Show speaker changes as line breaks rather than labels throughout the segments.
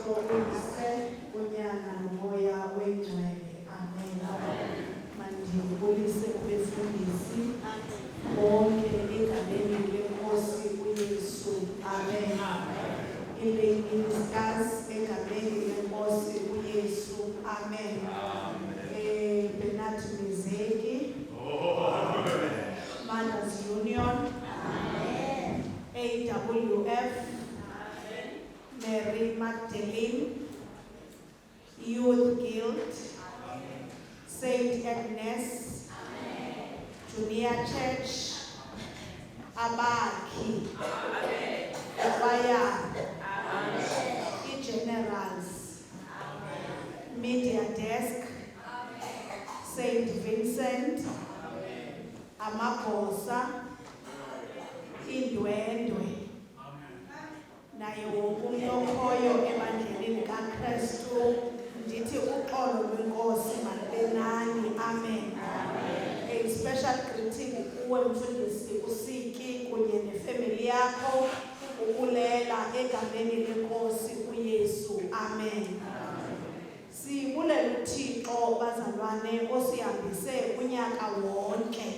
uThixo uyise unyana nomoya wengcwele. Amen. Mandibulise kubefundisi bonke egameni leNkosi uYesu. Amen. Ministers egameni leNkosi uYesu. Amen. Benathi Mizeki. Mothers Union. AWF. Mary Magdalene. Youth Guild. Saint Agnes. Junior Church. Abaki. Choir. Generals. Media Desk. Saint Vincent. Amagosa. Indwendwe. Naye wonke umuntu okhoyo ebandleni kaKristu ndithi uxolo lwenkosi malube nani. Amen. A special greeting kuwe mfundisi uSiki kunye nefamily yakho ukulela egameni leNkosi uYesu. Amen. Sibulela uThixo bazalwane osihambise unyaka wonke.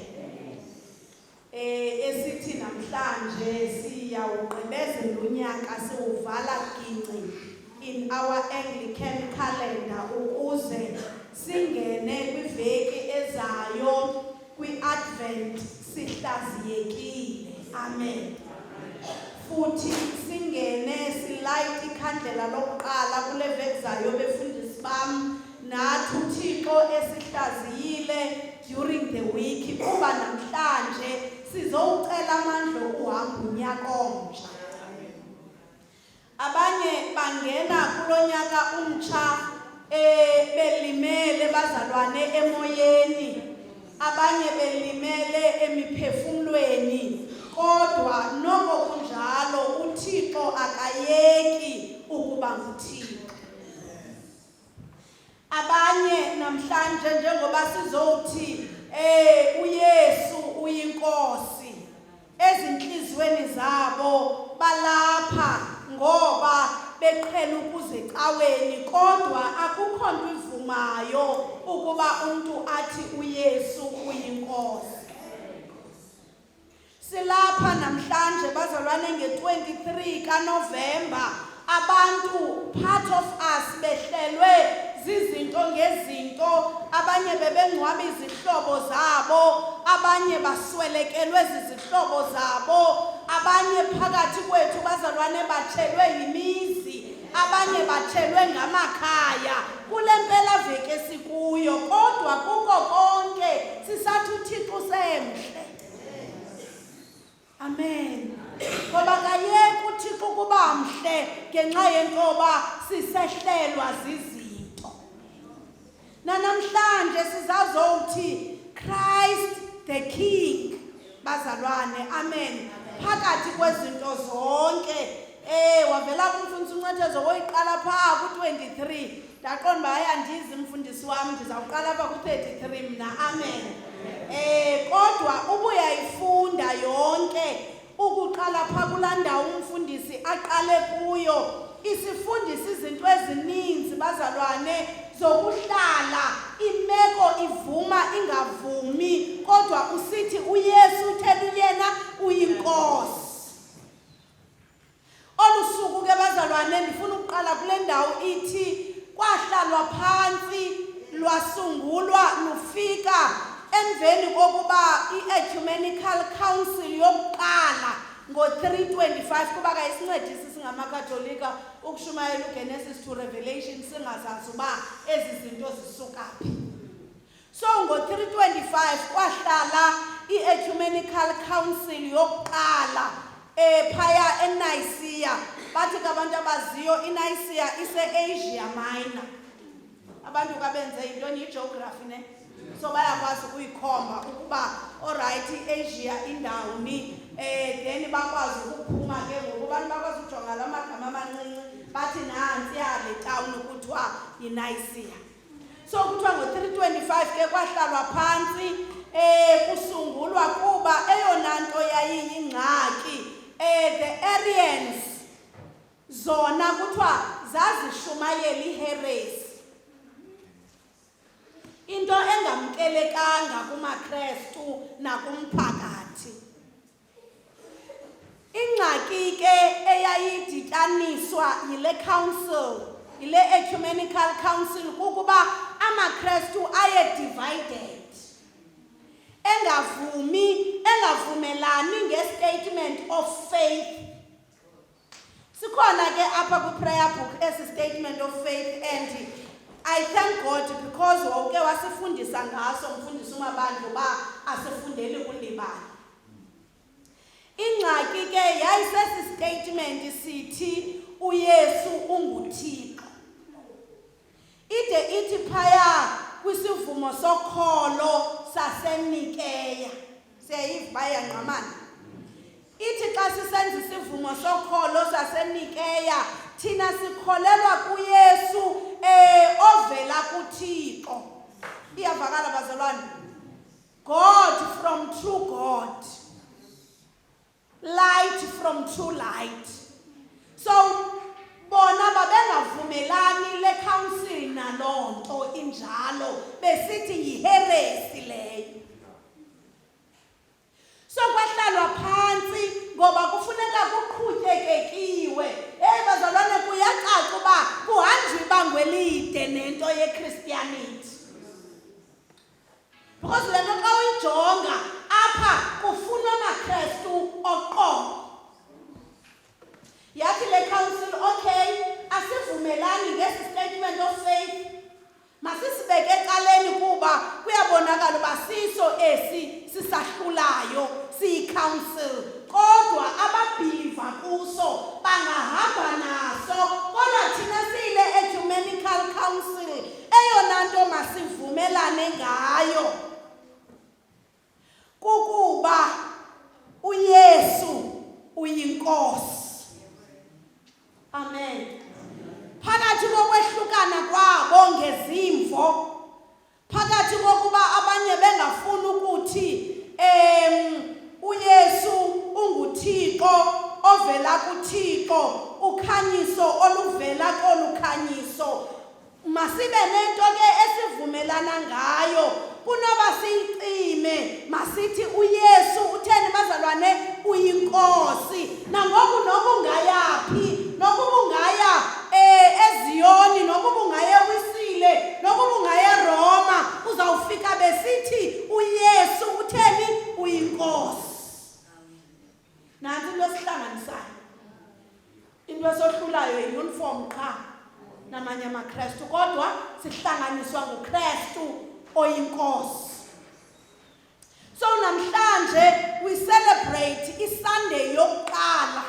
Esithi namhlanje siyawugqibezela unyaka siwuvala ginci in our Anglican calendar ukuze singene kwiveki ezayo kwi-Advent sihlaziyekile. Amen. Futhi singene silayite ikhandlela lokuqala kule veki zayo befundisi bami nathi uThixo esihlaziyile during the week kuba namhlanje sizowucela amandla okuhamba unyaka omtsha. Abanye bangena kulonyaka umtsha belimele bazalwane emoyeni, abanye belimele emiphefumulweni, kodwa noko kunjalo uThixo akayeki ukuba nguThixo. Abanye namhlanje njengoba sizowuthi uYesu uyinkosi, ezinhlizweni zabo balapha ngoba beqhela ukuzicaweni, kodwa akukho nto ivumayo ukuba umuntu athi uYesu uyinkosi. Silapha namhlanje bazalwane nge-23 kaNovember, abantu part of us behlelwe zizinto ngezinto, abanye bebengcwaba izihlobo zabo, abanye baswelekelwe zizihlobo zabo, abanye phakathi kwethu bazalwane batshelwe yimizi, abanye batshelwe ngamakhaya kule mpelaveki esikuyo, kodwa kuko konke sisathi uThixo semhle. Amen. Ngoba kayeke uThixo kuba mhle ngenxa yentoba sisehlelwa zizinto. Namhlanje sizazothi Christ the King bazalwane. Amen. Phakathi kwezinto zonke wavela kumfundisi uNcethezo oyiqala pha ku-23 ndaqonda haya ndizi umfundisi wami ndizawuqala pha ku-33 mna. Amen. Kodwa ubuyayifunda yonke ukuqala pha kulaa ndawo umfundisi aqale kuyo, isifundisa izinto ezininzi bazalwane zokuhlala imeko ivuma ingavumi, kodwa usithi uYesu uthela yena uyinkosi. Olusuku ke bazalwane ndifuna ukuqala kule ndawo ithi kwahlalwa phansi lwasungulwa lufika emveni kokuba i-Ecumenical Council yokuqala ngo-325 kuba kayisincedisi singamakatolika ukushumayela uGenesis to Revelation singazazi uba ezi zinto zisukaphi. So ngo-325 kwahlala i-Ecumenical Council yokuqala phaya eNicaea. Bathi abantu abaziyo iNicaea ise-Asia Minor. Abantu kabenze into yi-geography ne, so bayakwazi ukuyikhomba ukuba alright iAsia indawuni, then bakwazi ukuphuma ke ngoku abantu bakwazi ujonga la magama amancinci bathi nansi yale town kuthiwa yiNicaea. So kuthiwa ngo-325 ke kwahlalwa phansi kusungulwa kuba eyona nto yayiyingxaki the Arians zona kuthiwa zazishumayela iheresi, into engamkelekanga kumaKrestu nakumphakathi. Ingxaki ke eyayidityaniswa yile council, yile ecumenical council, kukuba amaKrestu aye divided, engavumelani ngestatement of faith. Sikhona ke apha ku-prayer book esi statement of faith, and I thank God because wonke wasifundisa ngaso mfundisi uMabandla uba asifundeli kulibala. Ingxaki ke yayisesi statement sithi uYesu unguThixo. Ide ithi phaya kwisivumo sokholo saseNikeya. Siyayiva bayangqamana. Ithi xa sisenza isivumo sokholo saseNikeya thina sikholelwa kuYesu ovela kuThixo. Iyavakala bazalwane. God from true God. Light from true light. So bona babengavumelani le council nalonto injalo besithi yiheresi leyo. So kwahlalwa phansi ngoba kufuneka kuqhutyekekiwe. Bazalwane kuyacaca uba kuhanjwe ibanga elide nento yeChristianity. Because le nto xa uyijonga apha kufunwa amaKrestu oqobo. Yathi le council, okay, asivumelani ngesi statement of faith. Masisibeke ecaleni kuba kuyabonakala uba siso esi sisahlulayo siyi-council. Kodwa ababhiliva kuso bangahamba naso. Kodwa thina siyile ecumenical council, eyona nto masivumelane ngayo kukuba uYesu uyinkosi. Amen. Phakathi kokwehlukana kwabo ngezimvo, phakathi kokuba abanye bengafuni ukuthi uYesu unguThixo ovela kuThixo, ukhanyiso oluvela kolukhanyiso, masibe nento ke esivumelana ngayo. Kunoba siyicime masithi uYesu utheni bazalwane uyinkosi. Nangoku nokungayaphi, nokubungaya eZiyoni, nokubungaya eWisile, nokubungaya eRoma, uzawufika besithi uYesu utheni uyinkosi. Nanti into esihlanganisayo, into esohlulayo yi-uniform qha namanye amaKrestu, kodwa sihlanganiswa nguKrestu oyinkosi. So namhlanje we celebrate iSunday yokuqala,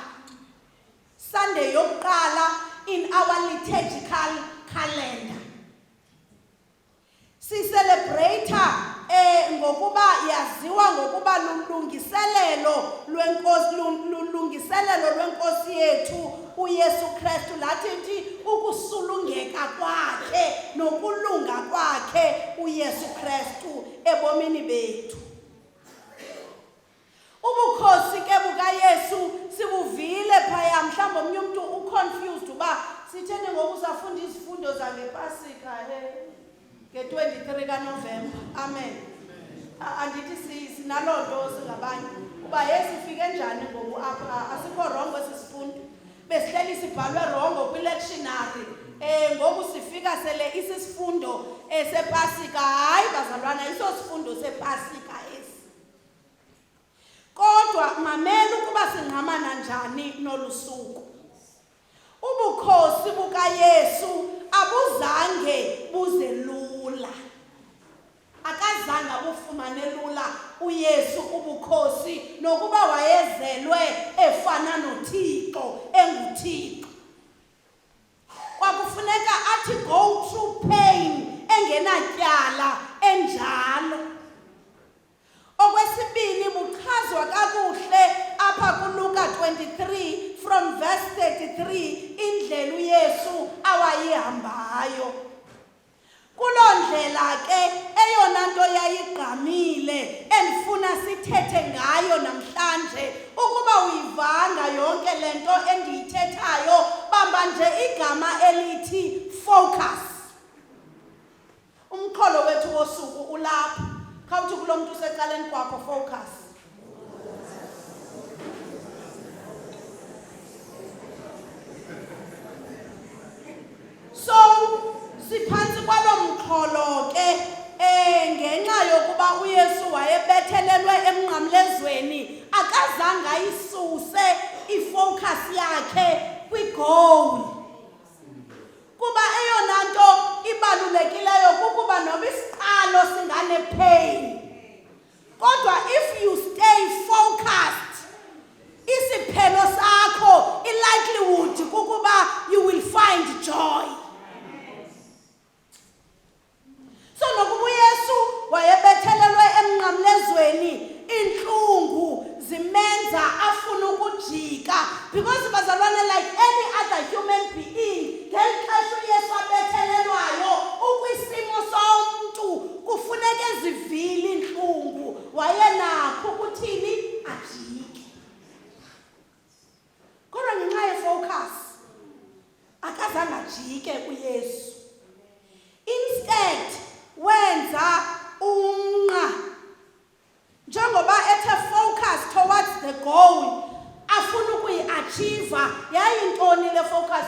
Sunday yokuqala in our liturgical calendar. Si-celebrate ngokuba yaziwa ngokuba lulungiselelo lwenkosi yethu uYesu Kristu, lathi ukusulungeka kwakhe nokulunga kwakhe uYesu Kristu ebomini bethu. Ubukhosi ke bukaYesu sibuvile phaya. Mhlawumbe omnye umuntu uconfused uba sitheni ngoku safunda izifundo zangepasika nge-23 kaNovemba. Amen. Andithi sinaloo nto singabanye uba Yesu ufike njani ngoku apha. Asikho rongo esi sifundo, besihleli sibhalwe rongo kwi-lectionary. Ngoku sifika sele isisifundo sepasika. Hayi bazalwana, iso sifundo sepasika esi. Kodwa mamela ukuba singqamana njani nolu suku. Ubukhosi bukaYesu abuzange buze lula. Akazange bufumane lula uYesu ubukhosi, nokuba wayezelwe efana noThixo, enguThixo. Kwakufuneka athi go through pain engenatyala enjalo. Okwesibini buchazwa kakuhle apha kuLuka 23 from verse 33 indlela uYesu awayihambayo. Kulondlela ke eyona nto yayigqamile endifuna sithethe ngayo namhlanje ukuba uyivanga yonke lento endiyithethayo bamba nje igama elithi focus. Umqolo wethu wosuku ulapha. Khawuthi kulo muntu usecaleni kwakho focus. So siphansi kwalo mqolo ke ngenxa yokuba uYesu wayebethelelwe emnqamlezweni akazange ayisuse ifocus yakhe kwigoal. Kuba eyona nto ibalulekileyo kukuba noma isiqalo singane pain. Kodwa if you stay focused, isiphelo sakho likelihood kukuba you will find joy. So nokuba uYesu wayebethelelwe emnqamlezweni inhlungu zimenza afuna ukujika because bazalwane like any other human being ngelixesha uYesu abethelelwayo ukwisimo somuntu kufuneka ezivile inhlungu wayenakho ukuthini ajike. Kodwa ngenxa yefocus akazange ajike uYesu. Instead wenza umnqa njengoba ethe focus towards the goal afuna ukuyi-achieve. Yayintoni le focus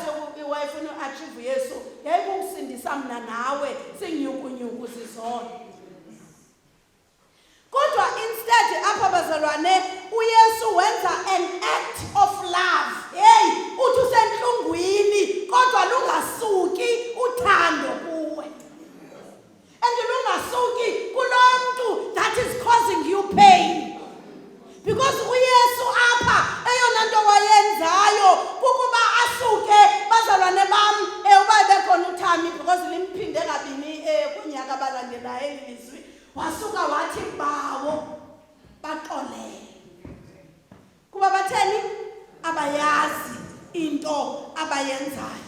wayefuna uyi-achieve uYesu? Yayikusindisa mna nawe sinyukunyuku zizona. Kodwa instead apha bazalwane uYesu wenza an act of love. Hey, uthi usenhlungwini kodwa lungasuki uthando kuwe. And lungasuki kulomuntu that is causing you pain. Because uYesu apha eyona nto wayenzayo kukuba asuke bazalwane bam uba bekhona uThami because limphinde kabini kunyaka abalandelayo elizwi. Wasuka wathi bawo baxolele. Kuba batheni abayazi into abayenzayo.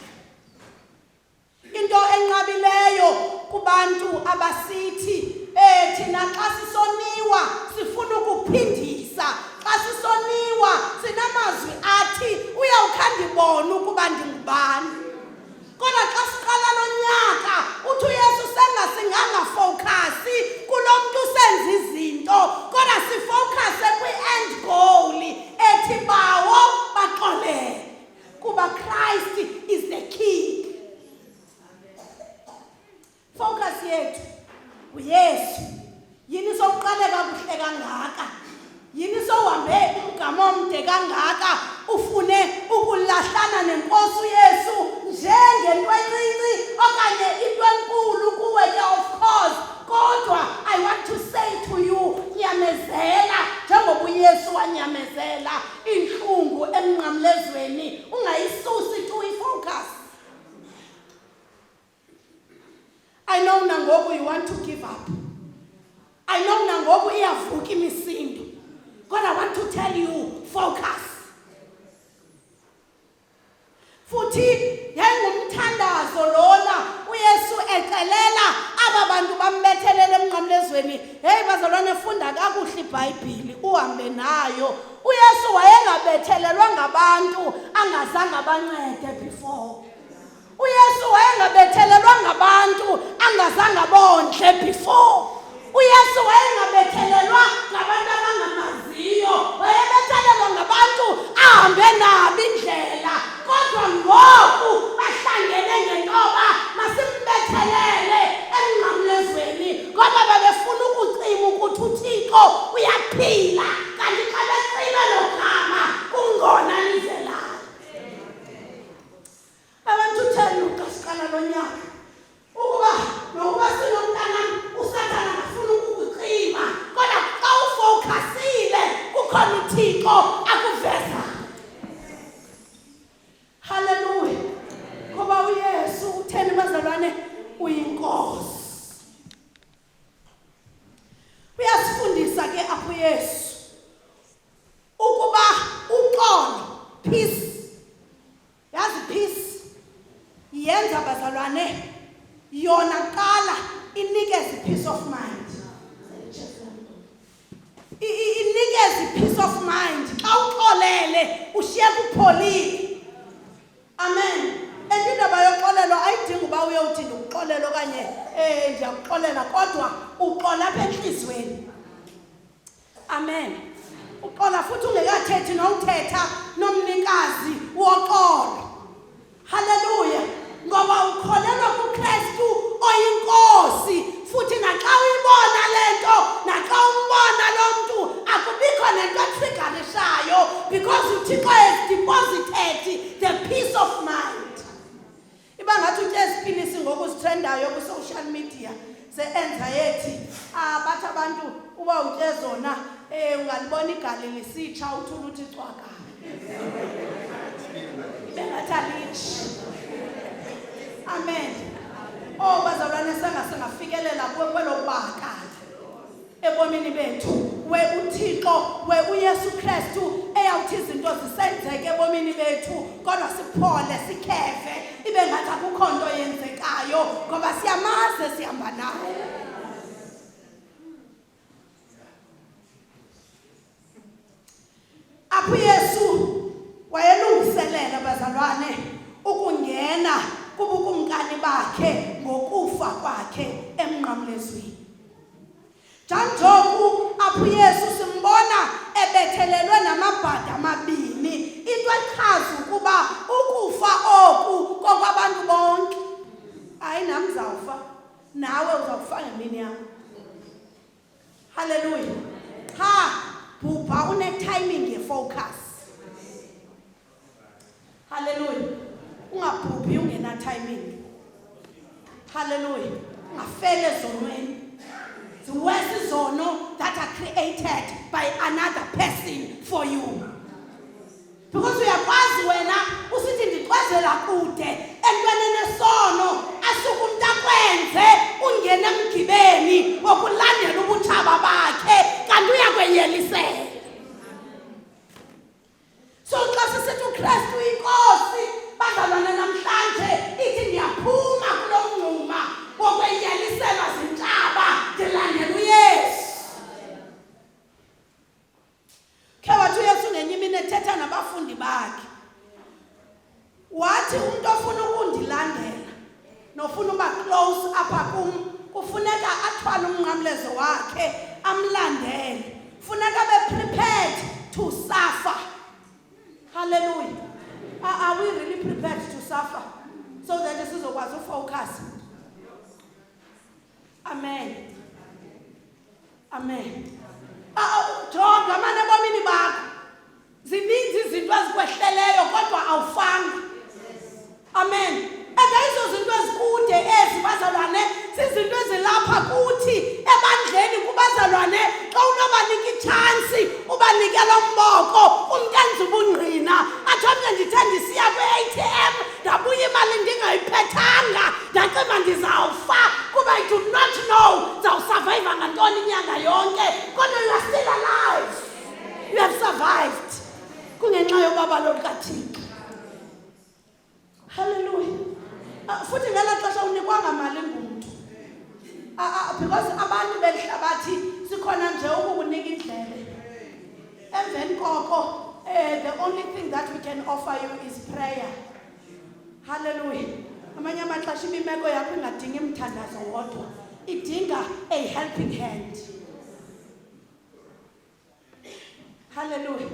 Into enqabileyo kubantu abasithi thina xa sisoniwa sifuna ukuphindisa. Xa sisoniwa sinamazwi athi uyawukhandibona ukuba ndingubani. Kodwa xa siqala lo nyaka uthi uYesu sengasinganga focus kulo muntu senza izinto kodwa sifocuse kwi-end goal ethi bawo baxolele kuba Christ is the king. Focus yethu uYesu. Yini sokuqaleka kuhle kangaka? Yini sohambe umgama omde kangaka ufune ukulahlana nenkosi uYesu njengento encinci okanye into enkulu kuwe ke of course. Kodwa I want to say to you nyamezela njengoba uYesu wanyamezela inhlungu emnqamlezweni ungayisusi to ifocus. I know nangoku you want to give up. I know nangoku iyavuka imisindo. God, I want to tell you, focus. Futhi yayingumthandazo lona uYesu ecelela aba bantu bambethelele emnqamlezweni. Hey bazalwane funda kakuhle iBhayibhili uhambe nayo. uYesu wayengabethelelwa ngabantu angazange abancede before. uYesu wayengabethelelwa ngabantu angazange abondle before. uYesu wayengabethelelwa ngabantu abangamaziyo. Wayebethelelwa ngabantu ahambe nabo indlela. Kodwa ngoku bahlangene ngentoba masimbethelele emnqamlezweni ngoba babefuna ukucima ukuthi uThixo uyaphila. Kanti xa becima lo gama kungona lizelayo. I want to tell you xa siqala lo nyaka ukuba nokuba sinomntana uSathane afuna ukukucima kodwa xa ufocusile kukhona uThixo akuveza. Hallelujah. Ngoba uYesu utheni bazalwane uyinkosi. Uyasifundisa ke apho uYesu ukuba uxolo, peace. Yazi peace yenza bazalwane yona kuqala inikeza peace of mind. Inikeza peace of mind. Xa uxolele ushiyeka upholile. Amen. Endaba yoxolelo ayidingi uba uyowuthinda ukuxolela okanye ndiyakuxolela kodwa uxola apha enhlizweni. Amen. Uxola futhi ungekathethi nowuthetha nomnikazi woxolo. Hallelujah. Ngoba ukholelwa kuKristu oyinkosi futhi naxa uyibona lento naxa umbona lo muntu akubikho nento etriggerishayo because uThixo has deposited the peace of mind. Iba ngathi uThesipilisi ngokuzitrendayo ku social media ze-anxiety bathi abantu uba uthe zona ungalibona igali lisitsha uthula uthi cwaka bengathi alithi. Amen. Oh bazalwane sengafikelela kwelo baka ebomini bethu we uThixo we uYesu Kristu eyawuthi izinto zisenzeke ebomini bethu kodwa siphole sikhefe ibe ngathi akukho nto yenzekayo ngoba siyamaze sihamba naye. Apho Yesu wayelungiselela bazalwane ukungena kubukumkani bakhe ngokufa kwakhe emnqamlezweni. Janjoku apho Yesu simbona ebethelelwe namabhada amabini into echaza ukuba ukufa oku kokwabantu bonke. Hayi nami uzawufa nawe uzawufa ngemini yakho. Hallelujah. Bhubha une-timing ye-focus. Hallelujah. Ungabhubhi ungena-timing. Hallelujah. Ungafele ezonweni. The worst izono that are created by another person for you. Because uyakwazi wena usithi ndikwazela kude entweni nesono asuka umuntu akwenze ungena emgibeni wokulandela ubutshaba bakhe kanti uyakwenyelisela. So xa sisithi uKristu inkosi bazalwane namhlanje ithi ndiyaphuma kulo mngxuma wokwenyeliselwa zintshaba ndilandela uYesu. Wathi uYesu ngenye imini ethetha nabafundi bakhe wathi umuntu ofuna ukundilandela nofuna uba close apha kum kufuneka athwale umnqamlezo wakhe amlandele. Funeka be prepared to suffer. Hallelujah. Are we really prepared to suffer so that sizokwazi ufocus? Amen. Amen. Jonga manje bomini bakho zininzi izinto ezikwehleleyo kodwa awufanga. Amen. Ezo zinto ezikude ezi bazalwane sizinto ezilapha kuthi ebandleni kubazalwane xa unobanika ichance ubanike lo mboko umntenzi ubungqina athi omnye ndithe ndisiya kwi-ATM ndabuya imali ndingayiphethanga ndacima ndizawufa kuba I do not know zawusurvive ngantoni inyanga yonke kodwa you are still alive. You have survived kungenxa yobaba lo kaThixo. Hallelujah. Futhi ngala xesha unikwanga mali ngumuntu. Because abantu belihlabathi sikhona nje ukukunika indlebe. Emveni koko the only thing that we can offer you is prayer. Hallelujah. Amanye amaxesha imeko yakho ingadingi imthandazo wodwa. Idinga a helping hand. Hallelujah.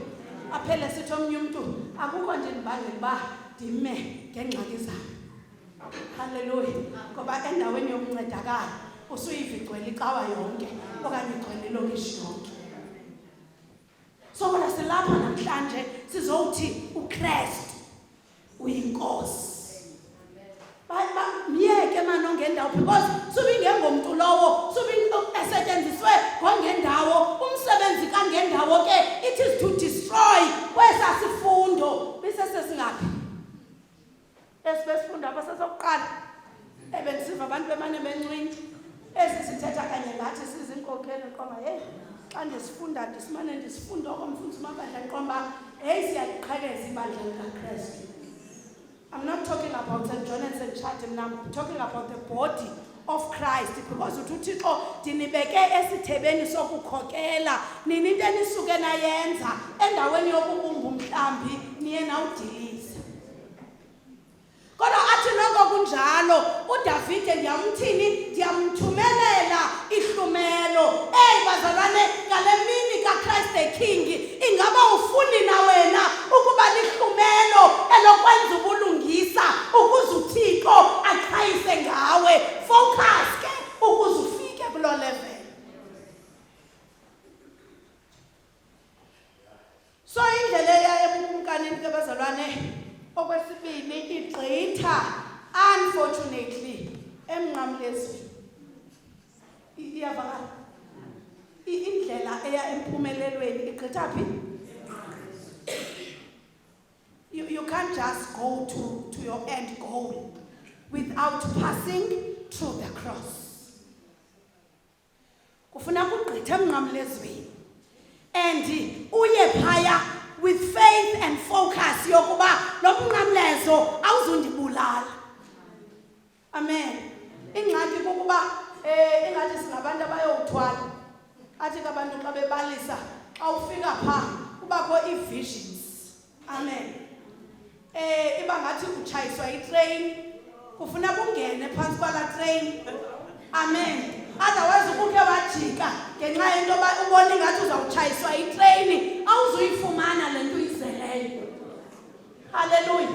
Aphele sithi omnye umuntu akukho nje ndibangela uba ndime ngengxaki zami. Hallelujah. Ngoba endaweni yokuncedakala usuyiva igcwele icawa yonke okanye igcwele ilokishi yonke. So bona silapha namhlanje sizowuthi uKristu uyinkosi. Myeke manje ongendawo because subi ngengomuntu lowo subi esetshenziswe ngongendawo umsebenzi kangendawo ke it is to destroy kwesa sifundo bisesesingaphi esibesifunda abasesokuqala ebendisiva abantu bemane bencinci esisithetha kanye ngathi sizinkokheli qoma hey xa ndisifunda ndisimane ndisifunda okomfundisi mabandla qoma hey siyaqhekeza ibandla likaKristu. I'm not talking about St. John and St. Chatham now. I'm talking about the body of Christ, because uThixo dinibeke esithebeni sokukhokela nini into enisuke nayenza endaweni yokubumba umhlambi niye nawudilize. Kodwa athi noko kunjalo uDavide ndiyamthumelela ihlumelo. Bazalwane, ngale mini kaChrist the King, ingaba ufuni na wena ukuba lihlumelo elokwenza ubulungisa ukuze uThixo aqhayise ngawe? Focus ke ukuze ufike kulo level. So indlela eya ebumkanini ke bazalwane, okwesibini igqitha unfortunately emnqamlezweni. Iyavakala indlela eya empumelelweni igqitha phi? You can't just go to your end goal without passing through the cross. Kufuna kugqitha emnqamlezweni and uye phaya with faith and focus yokuba lo mnqamlezo awuzundibulala. Amen. Ingxaki kukuba engathi singabantu abayowuthwala. Athi abantu xa bebalisa xa ufika pha kubakho ii-visions. Amen. Iba ngathi utshayiswa itrain, kufuna kungene phantsi kwala train. Amen. Otherwise ukukhe wajika ngenxa yento yoba ubona ingathi uzawutshayiswa itrain, awuzuyifumana le nto uyizeleyo. Hallelujah.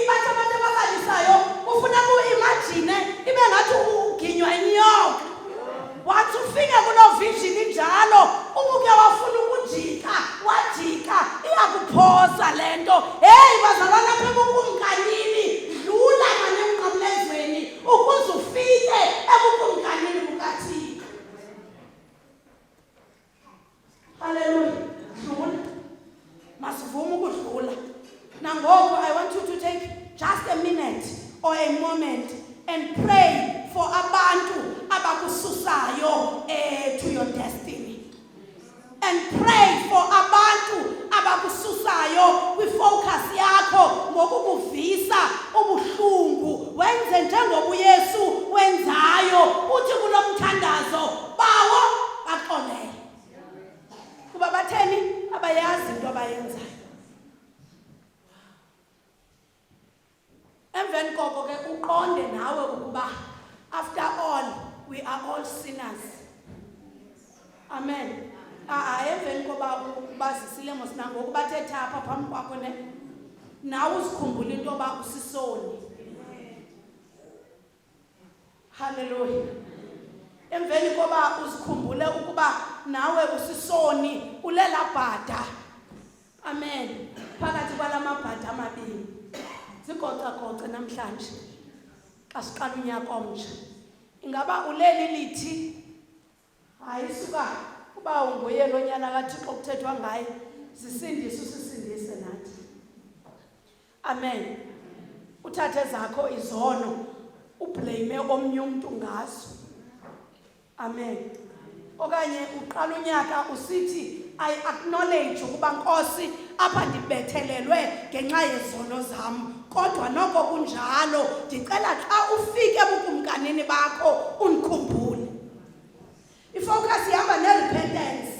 Bathi abantu ababalisayo kufuna ku-imagine ibe ngathi uginywa inyoka. Wathi ufike kuloo vision injalo ubuke wafuna ukujika wajika iyakuphosa le nto. Bazalwana apha ebukumkanini dlula nganemnqamlezweni ukuze ufike ebukumkanini bukaThixo. Hallelujah. Dlula. Masivume ukudlula. Nangoku I want you to take just a minute or a moment and pray for abantu abakususayo to your destiny. And pray for abantu abakususayo kwifocus yakho ngokukuvisa ubuhlungu. Wenze njengoba uYesu wenzayo. Uthi kulomthandazo bawo baxolele. Kuba batheni abayazi into abayenzayo. Emveni koko ke uqonde nawe ukuba after all we are all sinners. Amen. Emveni koba ubazisile ngosinangoku bathetha apha phambi kwakho ne nawe uzikhumbule into yoba usisoni. Hallelujah. Emveni koba uzikhumbule ukuba nawe usisoni ulela bhada. Amen. Phakathi kwalamabhada amabini zigocagocwe namhlanje xa siqala unyaka omtsha. Ingaba uleli lithi hayi suka uba unguye lo nyana kaThixo kuthethwa ngaye, zisindise usisindise nathi. Amen. Uthathe zakho izono ublame omnye umuntu ngazo. Amen. Okanye uqala unyaka usithi I acknowledge ukuba Nkosi apha ndibethelelwe ngenxa yezono zam, kodwa noko kunjalo ndicela xa ufike ebukumkanini bakho undikhumbule. Ifocus ihamba ne-repentance.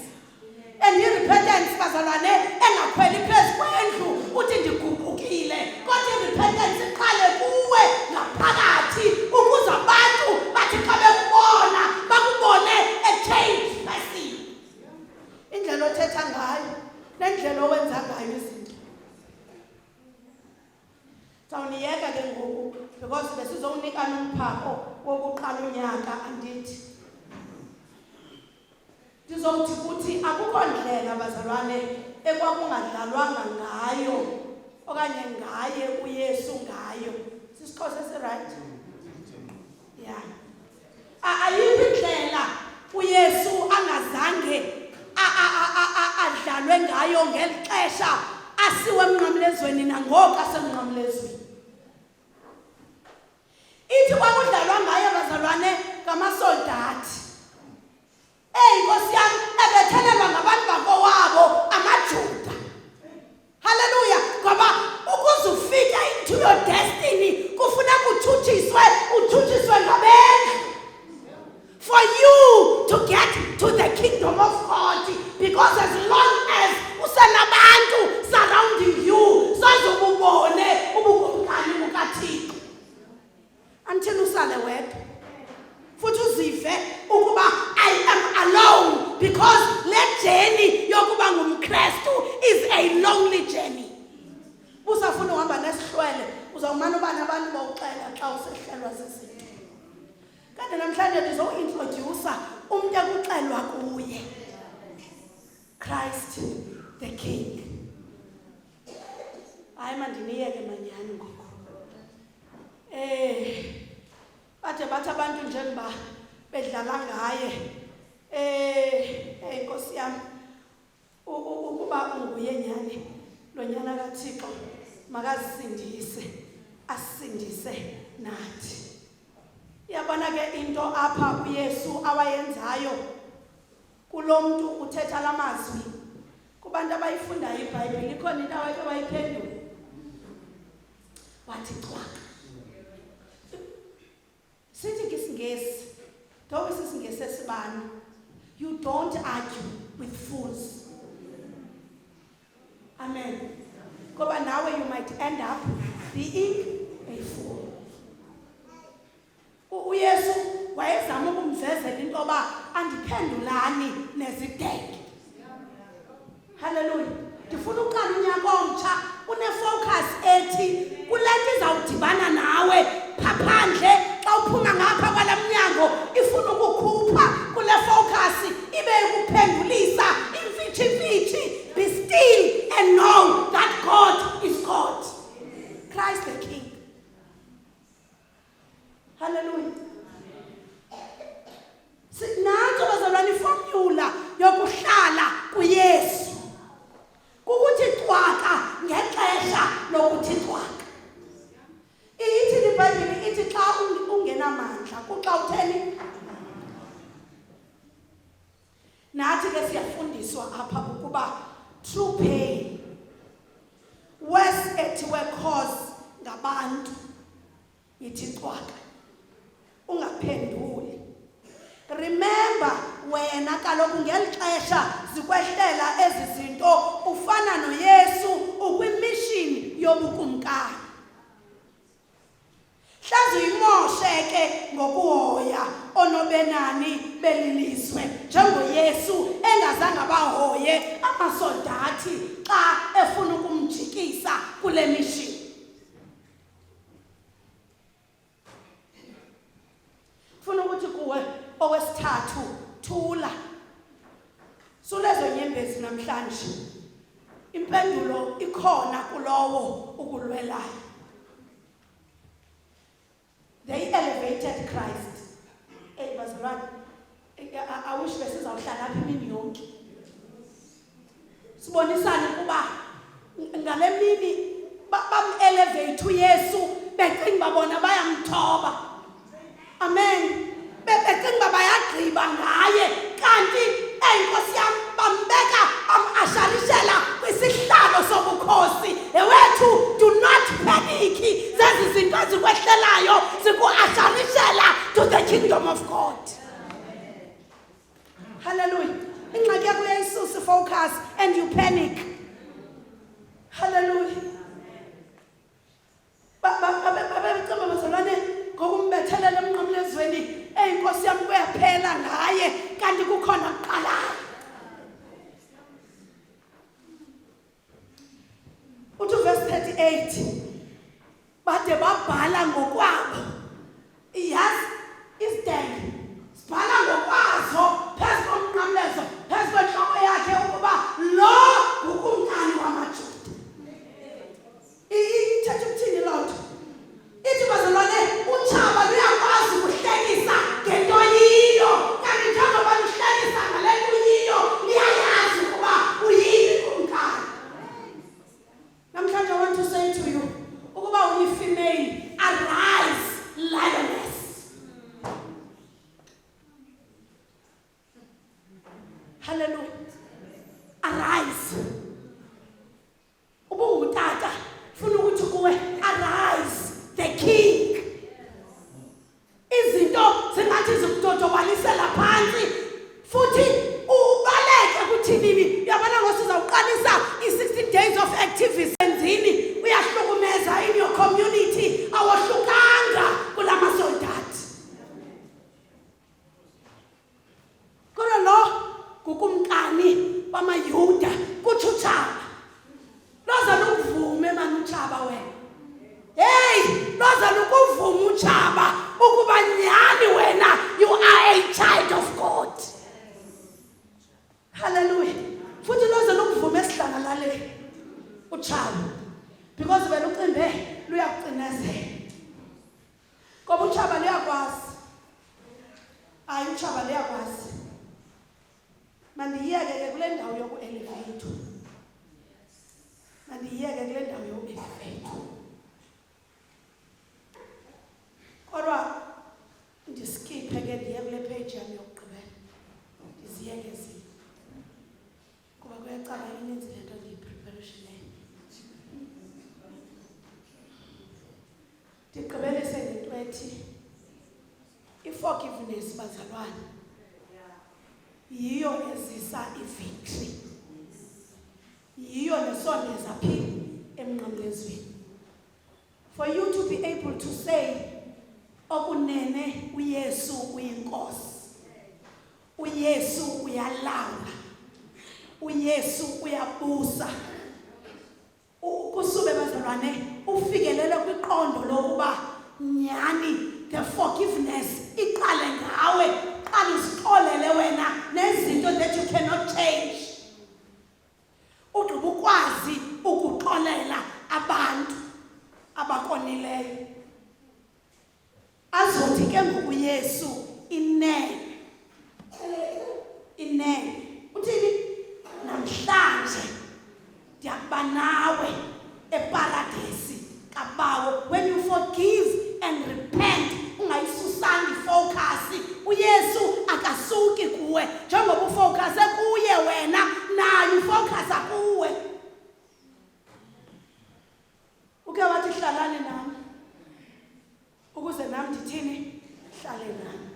And i-repentance bazalwane engakhweli phezu kwendlu uthi ndigubhukile, kodwa i-repentance iqale kuwe ngaphakathi ukuze abantu bathi xa bekubona bakubone a-changed person. Indlela othetha ngayo nendlela owenza ngayo izinto. Sawuniyeka ke ngoku because besizowunika nomphako wokuqala unyaka andithi. Ndizowuthi kuthi akukho ndlela bazalwane ekwakungadlalwanga ngayo okanye ngaye uYesu ngayo. Sisixhosa esi-right? Yeah. Ayikho indlela uYesu angazange adlalwe ngayo ngeli xesha asiwe emnqamlezweni nangoku asemnqamlezweni. Ithi kwakudlalwa ngayo bazalwane ngamasoldathi. Nkosi yami ebethelelwa ngabantu bakowabo amaJuda. Hallelujah. Ngoba ukuze ufike into uthini usale wedwa futhi uzive ukuba I am alone because le journey yokuba ngumKristu is a lonely journey. Usafuna uhamba nesihlwele uzawumana ubani abantu bawuxela xa usehlelwa zizinto. Kanti namhlanje ndizointroduce umuntu ekuxelwa kuye, Christ the King. Hayi mandiniyeke manyani ngoku. Bathi abantu njengoba bedlala ngaye Nkosi yami ukuba unguye nyani lo nyana kaThixo makazisindise asindise nathi. Yabona ke into apha uYesu awayenzayo kulomuntu uthetha lamazwi kubantu abayifundayo iBhayibheli ikhona into awake bayiphendula wathi cwaka. Sithi ngesingesi though isingesi esibani, you don't argue with fools. Amen. Ngoba nawe you might end up being a fool. uYesu wayezama ukumvezela into oba andiphendulani nezideke. Hallelujah. Ndifuna uqala unyaka omtsha une-focus ethi kulento izawudibana nawe phaphandle xa uphuma ngapha kwala mnyango ifuna ukukhupha kule focus ibe ukuphendulisa imfithi. Be still and know that God is God. Christ the King. Hallelujah. Sinanzo bazalwane iformula yokuhlala kuYesu. Kukuthi cwaka ngexesha lokuthi cwaka. Ithi iBhayibheli ithi xa ungenamandla kuxa utheni? Nathi ke siyafundiswa apha ukuba true pain worse ethiwe cause ngabantu yithi cwaka ungaphenduli. Remember wena kaloku ngelixesha zikwehlela ezi zinto ufana noYesu ukwimission yobukumkani. Hlazi uyimosheke ngokuhoya onobenani belilizwe njengoYesu engazange abahoye amasoldathi xa efuna ukumjikisa kule mission. Funa ukuthi kuwe owesithathu thula. Sulezo nyembezi namhlanje. Impendulo ikhona kulowo ukulwelayo. They elevated Christ. Bazalwane, I wish besizawuhlala apha imini yonke. Sibonisane ukuba ngale mini bam-elevate uYesu becinga babona bayamthoba. Amen. Becinga bayagqiba ngaye kanti Nkosi yami bambeka amashalishela kwisihlalo sobukhosi. Ewethu do not panic. Zezi zinto ezikwehlelayo zikuashalishela to the kingdom of God. Hallelujah. Ingxaki yakho uYesu focus and you panic. Hallelujah. Babecaba bazalwane ngokumbethelela emnqamlezweni Nkosi yami kuyaphela ngaye kanti kukhona kuqalayo. Uthi verse 38 bade babhala ngokwabo. Yes, is dead. Sibhala ngokwazo phezu komnqamlezo phezu kwenhloko yakhe ukuba lo ngukumkani wamaJuda. Ithetha ukuthini loo nto? utshaba luyakwazi. Hayi utshaba luyakwazi. Mandiyeke ke kule ndawo yoku-elevate. Mandiyeke kule ndawo yoku-elevate. Kodwa ndiskiphe ke ndiye kule page yami yokugqibela. Ndiziyeke zi. Kuba kuyacaba ininzi le nto ndiyipreparation leyo. Ndigqibelise ngento ethi i-forgiveness bazalwane yiyo ezisa i-victory. Yiyo nesondeza phi emnqamlezweni. For you to be able to say okunene uYesu uyinkosi. uYesu uyalawula. uYesu uyabusa. Kusube bazalwane ufikelele kwiqondo lokuba nyani the forgiveness iqale ngawe. Qala usixolele wena nezinto that you cannot change. Ugqiba ukwazi ukuxolela abantu abakonileyo. Azothi ke ngoku Yesu inene. Uthini? Namhlanje ndiyakuba nawe eparadesi kaBawo. When you forgive and repent, ungayisusanga ifocus. uYesu akasuki kuwe njengoba ufocus kuye wena naye ufocus kuwe. Uke wathi hlalani nami ukuze nami ndithini hlale nami.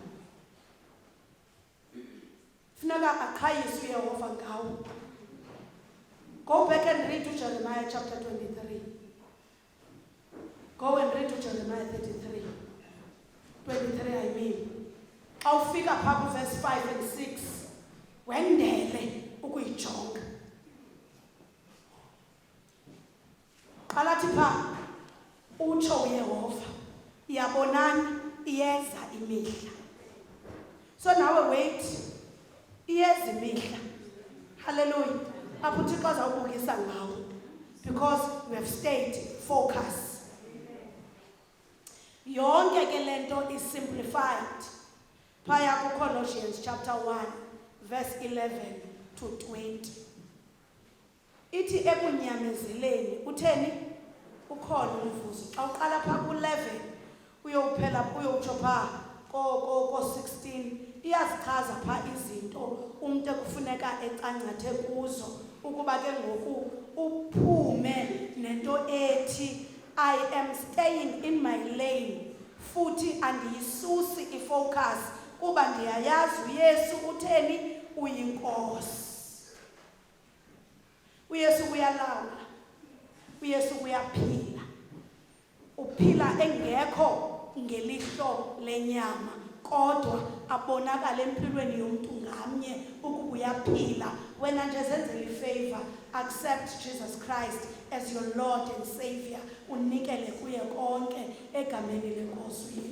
Funeka aqhayise uYehova ngawo. Go back and read to Jeremiah chapter 23. Go and read to Jeremiah 33. 23 I mean. Xa ufika phaa verse 5 and 6 wendele ukuyijonga. Qalathi phaa utsho uYehova, iyabonani iyeza imihla. So nawe wait, iyeza imihla. Hallelujah. Apho uThixo azawubukisa ngawo because we have stayed focused. Yonke ke lento is simplified. Phaya kuColossians chapter 1 verse 11 to 20. Ithi ekunyamezeleni utheni ukhona umvuzo. Xa uqala phaa ku11 uyophela uyotsho phaa ko16 iyazichaza phaa izinto umuntu ekufuneka ecancathe kuzo ukuba ke ngoku uphume nento ethi I am staying in my lane futhi andiyisusi ifocus kuba ndiyayazi uYesu utheni uyinkosi. uYesu uyalawula. uYesu uyaphila. Uphila engekho ngelihlo lenyama kodwa abonakala empilweni yomuntu ngamnye ukuba uyaphila. Wena nje zenzele ifavor, accept Jesus Christ as your Lord and Savior. Unikele kuye konke egameni lenkosi.